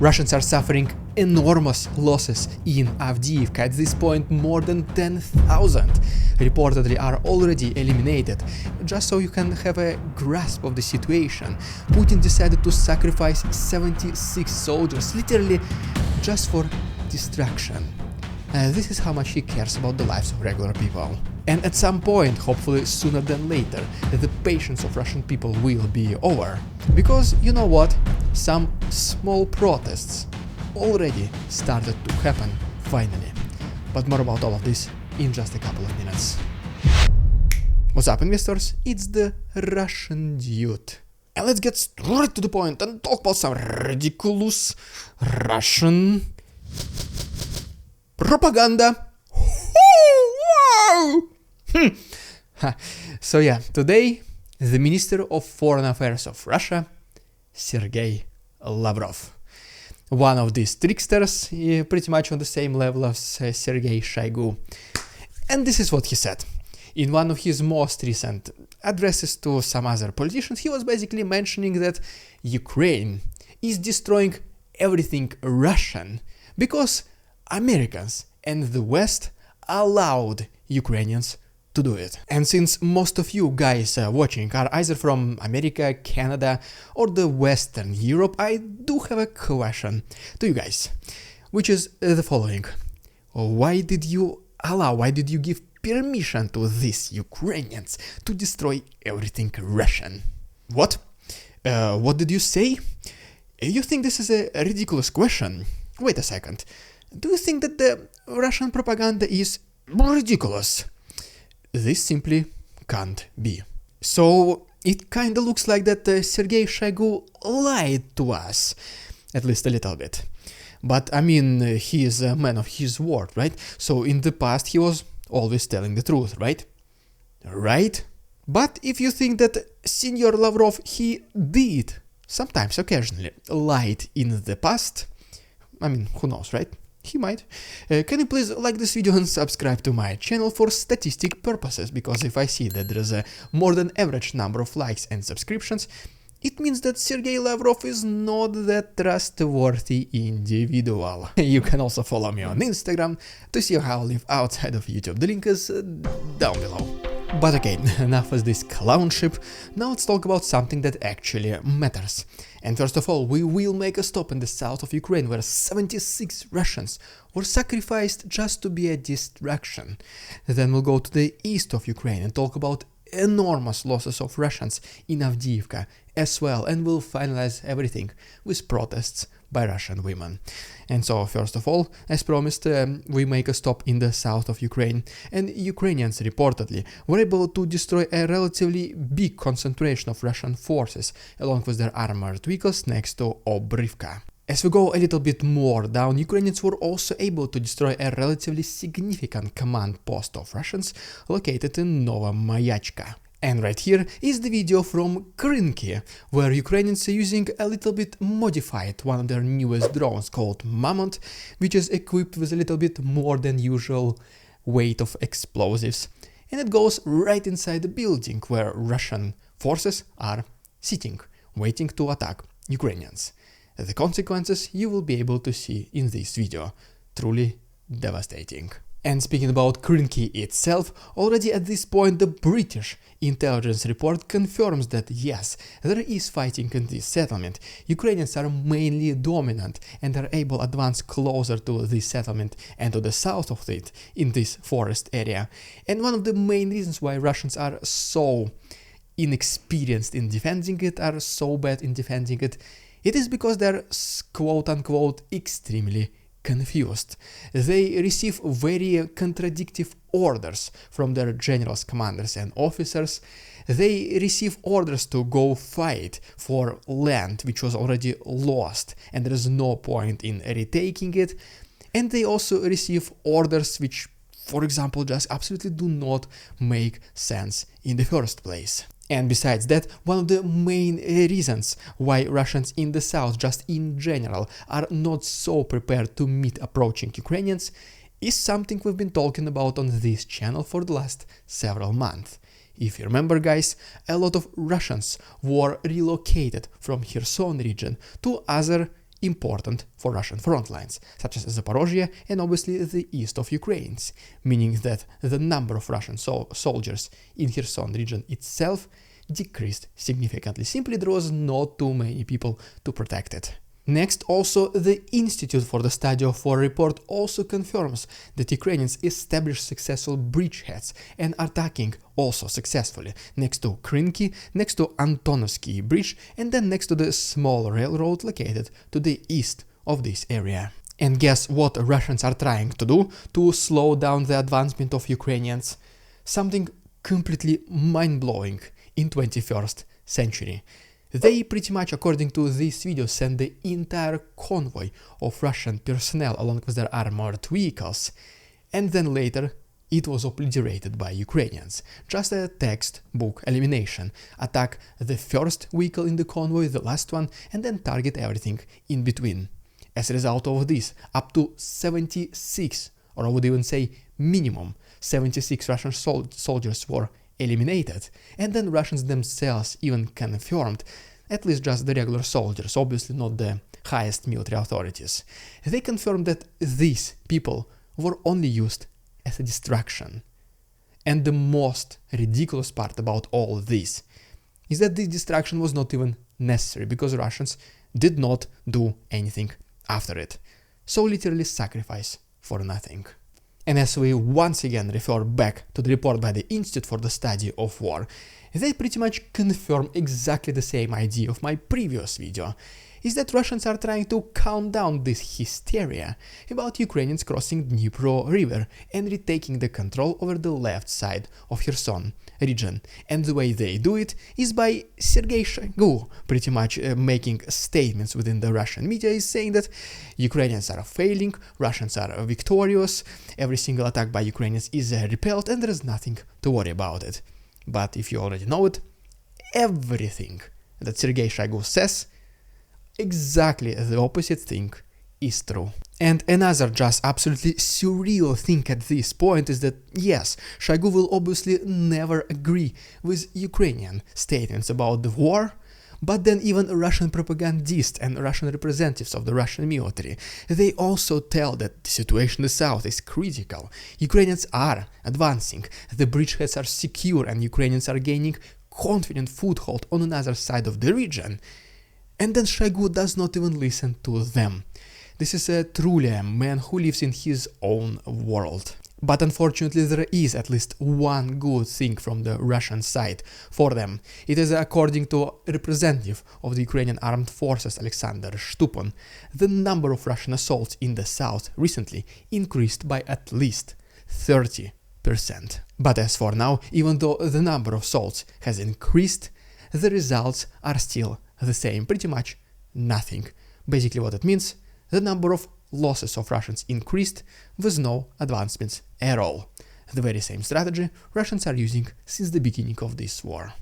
Russians are suffering enormous losses in Avdiivka. At this point, more than 10,000 reportedly are already eliminated. Just so you can have a grasp of the situation, Putin decided to sacrifice 76 soldiers, literally just for distraction. This is how much he cares about the lives of regular people. And at some point, hopefully sooner than later, the patience of Russian people will be over. Because, you know what, some small protests already started to happen, finally. But more about all of this in just a couple of minutes. What's up, investors? It's the Russian dude. And let's get straight to the point and talk about some ridiculous Russian propaganda. Wow! So yeah, today the Minister of Foreign Affairs of Russia, Sergei Lavrov, one of these tricksters, pretty much on the same level as Sergei Shoigu. And this is what he said. In one of his most recent addresses to some other politicians, he was basically mentioning that Ukraine is destroying everything Russian because Americans and the West allowed Ukrainians to do it. And since most of you guys watching are either from America, Canada, or the Western Europe, I do have a question to you guys, which is the following. Why did you give permission to these Ukrainians to destroy everything Russian? What? What did you say? You think this is a ridiculous question? Wait a second. Do you think that the Russian propaganda is ridiculous? This simply can't be. So it kinda looks like that Sergei Shoigu lied to us, at least a little bit. But I mean, he is a man of his word, right? So in the past he was always telling the truth, right? Right? But if you think that Senior Lavrov, he did, sometimes, occasionally, lied in the past, I mean, who knows, right? He might. Can you please like this video and subscribe to my channel for statistic purposes, because if I see that there is a more than average number of likes and subscriptions, it means that Sergei Lavrov is not that trustworthy individual. You can also follow me on Instagram to see how I live outside of YouTube. The link is down below. But okay, enough of this clownship, now let's talk about something that actually matters. And first of all, we will make a stop in the south of Ukraine, where 76 Russians were sacrificed just to be a distraction. Then we'll go to the east of Ukraine and talk about enormous losses of Russians in Avdiivka as well, and we'll finalize everything with protests by Russian women. And so, first of all, as promised, we make a stop in the south of Ukraine, and Ukrainians reportedly were able to destroy a relatively big concentration of Russian forces along with their armored vehicles next to Avdiivka. As we go a little bit more down, Ukrainians were also able to destroy a relatively significant command post of Russians located in Novomayachka. And right here is the video from Krynki, where Ukrainians are using a little bit modified one of their newest drones called Mammoth, which is equipped with a little bit more than usual weight of explosives. And it goes right inside the building where Russian forces are sitting, waiting to attack Ukrainians. The consequences you will be able to see in this video. Truly devastating. And speaking about Krynki itself, already at this point the British intelligence report confirms that yes, there is fighting in this settlement. Ukrainians are mainly dominant and are able to advance closer to this settlement and to the south of it in this forest area. And one of the main reasons why Russians are so inexperienced in defending it, are so bad in defending it, it is because they're quote-unquote extremely confused. They receive very contradictory orders from their generals, commanders and officers. They receive orders to go fight for land which was already lost and there is no point in retaking it. And they also receive orders which, for example, just absolutely do not make sense in the first place. And besides that, one of the main reasons why Russians in the south, just in general, are not so prepared to meet approaching Ukrainians is something we've been talking about on this channel for the last several months. If you remember, guys, a lot of Russians were relocated from Kherson region to other important for Russian front lines, such as Zaporozhye and obviously the east of Ukraine, meaning that the number of Russian soldiers in Kherson region itself decreased significantly. Simply there was not too many people to protect it. Next, also the Institute for the Study of War report also confirms that Ukrainians established successful bridgeheads and are attacking also successfully next to Krynki, next to Antonovsky Bridge, and then next to the small railroad located to the east of this area. And guess what Russians are trying to do to slow down the advancement of Ukrainians? Something completely mind-blowing in 21st century. They pretty much, according to this video, sent the entire convoy of Russian personnel along with their armored vehicles, and then later it was obliterated by Ukrainians. Just a textbook elimination. Attack the first vehicle in the convoy, the last one, and then target everything in between. As a result of this, up to 76, or I would even say minimum 76 Russian soldiers were eliminated, and then Russians themselves even confirmed, at least just the regular soldiers, obviously not the highest military authorities. They confirmed that these people were only used as a distraction. And the most ridiculous part about all this is that this distraction was not even necessary, because Russians did not do anything after it. So literally sacrifice for nothing. And as we once again refer back to the report by the Institute for the Study of War, they pretty much confirm exactly the same idea of my previous video, is that Russians are trying to calm down this hysteria about Ukrainians crossing Dnipro River and retaking the control over the left side of Kherson region. And the way they do it is by Sergei Shoigu pretty much making statements within the Russian media, is saying that Ukrainians are failing, Russians are victorious, every single attack by Ukrainians is repelled, and there is nothing to worry about it. But if you already know it, everything that Sergei Shoigu says, exactly the opposite thing is true. And another just absolutely surreal thing at this point is that, yes, Shoigu will obviously never agree with Ukrainian statements about the war, but then even Russian propagandists and Russian representatives of the Russian military, they also tell that the situation in the south is critical. Ukrainians are advancing, the bridgeheads are secure, and Ukrainians are gaining confident foothold on another side of the region. And then Shoigu does not even listen to them. This is truly a man who lives in his own world. But unfortunately there is at least one good thing from the Russian side for them. It is according to a representative of the Ukrainian Armed Forces, Alexander Shtupon, the number of Russian assaults in the south recently increased by at least 30%. But as for now, even though the number of assaults has increased, the results are still the same, pretty much nothing. Basically what it means, the number of losses of Russians increased with no advancements at all. The very same strategy Russians are using since the beginning of this war.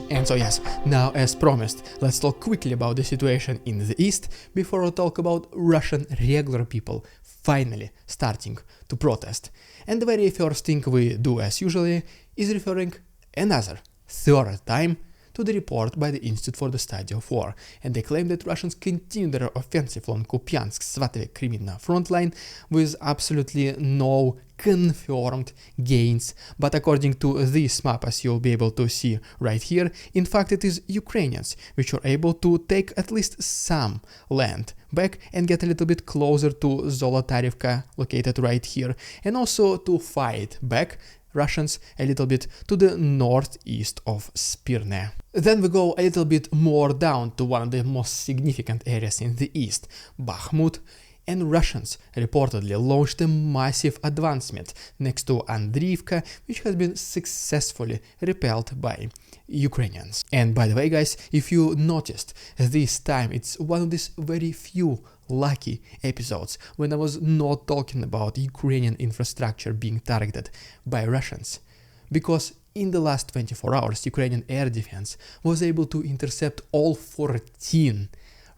And so yes, now as promised, let's talk quickly about the situation in the east before we talk about Russian regular people finally starting to protest. And the very first thing we do as usually is referring another third time to the report by the Institute for the Study of War, and they claim that Russians continue their offensive along Kupiansk-Svatove-Kreminna front line with absolutely no confirmed gains. But according to this map, as you'll be able to see right here, in fact it is Ukrainians which are able to take at least some land back and get a little bit closer to Zolotarivka, located right here, and also to fight back Russians a little bit to the northeast of Spirne. Then we go a little bit more down to one of the most significant areas in the east, Bakhmut, and Russians reportedly launched a massive advancement next to Avdiivka, which has been successfully repelled by Ukrainians. And by the way guys, if you noticed, this time it's one of these very few lucky episodes when I was not talking about Ukrainian infrastructure being targeted by Russians, because in the last 24 hours Ukrainian air defense was able to intercept all 14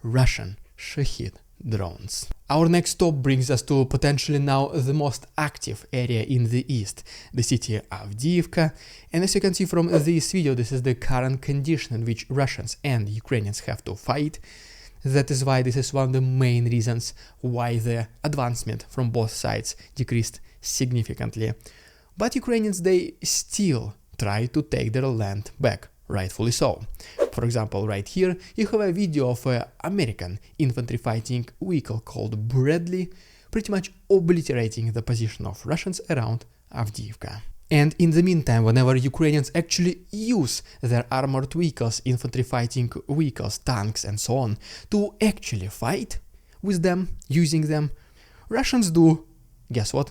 Russian Shahid drones. Our next stop brings us to potentially now the most active area in the east, the city Avdiivka, and as you can see from this video, this is the current condition in which Russians and Ukrainians have to fight. That is why this is one of the main reasons why the advancement from both sides decreased significantly. But Ukrainians, they still try to take their land back, rightfully so. For example, right here you have a video of an American infantry fighting vehicle called Bradley, pretty much obliterating the position of Russians around Avdiivka. And in the meantime, whenever Ukrainians actually use their armored vehicles, infantry fighting vehicles, tanks and so on, to actually fight with them, using them, Russians do, guess what?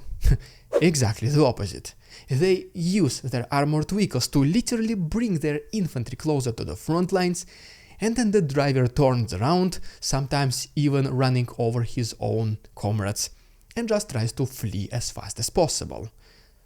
Exactly the opposite. They use their armored vehicles to literally bring their infantry closer to the front lines, and then the driver turns around, sometimes even running over his own comrades, and just tries to flee as fast as possible.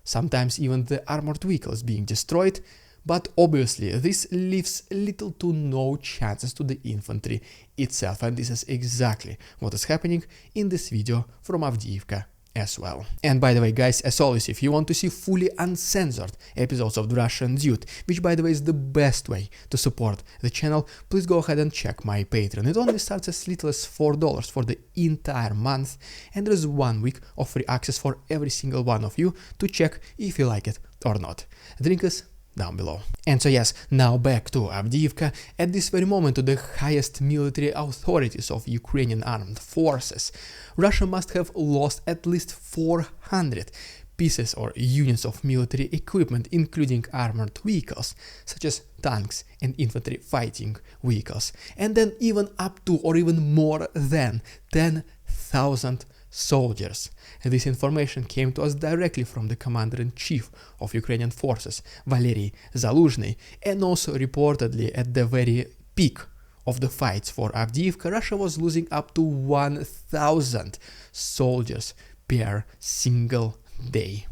Sometimes even the armored vehicle is being destroyed, but obviously this leaves little to no chances to the infantry itself, and this is exactly what is happening in this video from Avdiivka as well. And by the way, guys, as always, if you want to see fully uncensored episodes of The Russian Dude, which by the way is the best way to support the channel, please go ahead and check my Patreon. It only starts as little as $4 for the entire month, and there is 1 week of free access for every single one of you to check if you like it or not. The link is down below. And so yes, now back to Avdiivka. At this very moment, to the highest military authorities of Ukrainian armed forces, Russia must have lost at least 400 pieces or units of military equipment, including armored vehicles, such as tanks and infantry fighting vehicles, and then even up to or even more than 10,000 soldiers. This information came to us directly from the commander-in-chief of Ukrainian forces, Valery Zaluzhny, and also reportedly at the very peak of the fights for Avdiivka, Russia was losing up to 1,000 soldiers per single day.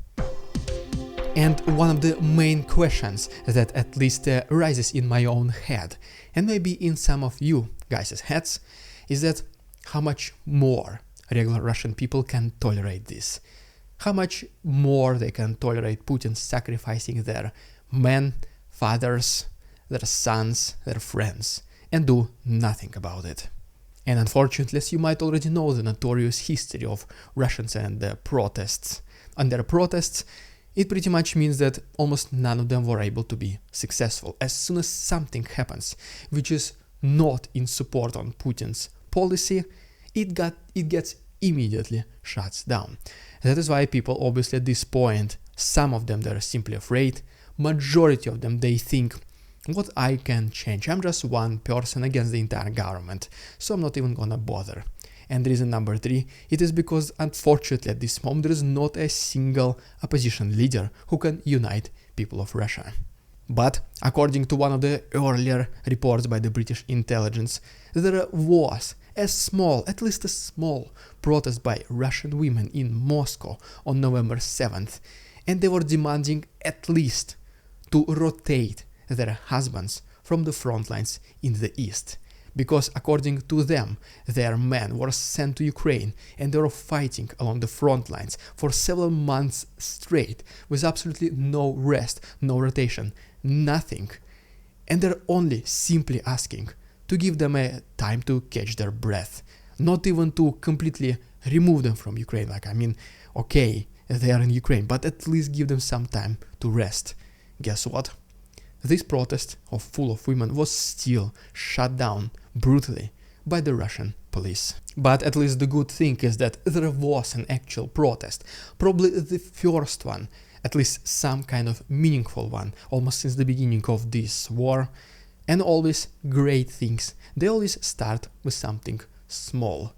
And one of the main questions that at least rises in my own head, and maybe in some of you guys' heads, is that how much more regular Russian people can tolerate this? How much more they can tolerate Putin sacrificing their men, fathers, their sons, their friends, and do nothing about it? And unfortunately, as you might already know, the notorious history of Russians and their protests. And their protests, it pretty much means that almost none of them were able to be successful. As soon as something happens which is not in support on Putin's policy, it gets immediately shut down. That is why people obviously at this point, some of them they're simply afraid, majority of them they think, what I can change? I'm just one person against the entire government, so I'm not even gonna bother. And reason number 3, it is because unfortunately at this moment there is not a single opposition leader who can unite people of Russia. But according to one of the earlier reports by the British intelligence, there was at least a small protest by Russian women in Moscow on November 7th, and they were demanding at least to rotate their husbands from the front lines in the east, because according to them, their men were sent to Ukraine and they were fighting along the front lines for several months straight with absolutely no rest, no rotation, nothing, and they're only simply asking to give them a time to catch their breath, not even to completely remove them from Ukraine. Like, I mean, okay, they are in Ukraine, but at least give them some time to rest. Guess what? This protest full of women was still shut down brutally by the Russian police. But at least the good thing is that there was an actual protest, probably the first one, at least some kind of meaningful one, almost since the beginning of this war. And always great things, they always start with something small.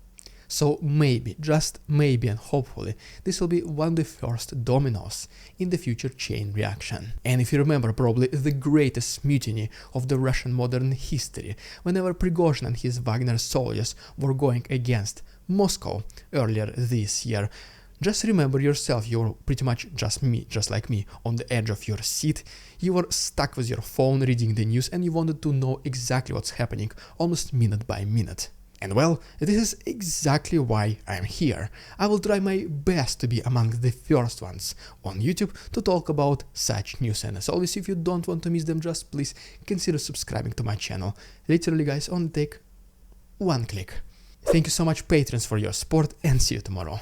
So maybe, just maybe and hopefully, this will be one of the first dominoes in the future chain reaction. And if you remember, probably the greatest mutiny of the Russian modern history, whenever Prigozhin and his Wagner soldiers were going against Moscow earlier this year, just remember yourself, you were pretty much just like me, on the edge of your seat, you were stuck with your phone reading the news and you wanted to know exactly what's happening, almost minute by minute. And well, this is exactly why I'm here. I will try my best to be among the first ones on YouTube to talk about such news, and as always, if you don't want to miss them, just please consider subscribing to my channel. Literally guys, only take one click. Thank you so much, patrons, for your support, and see you tomorrow.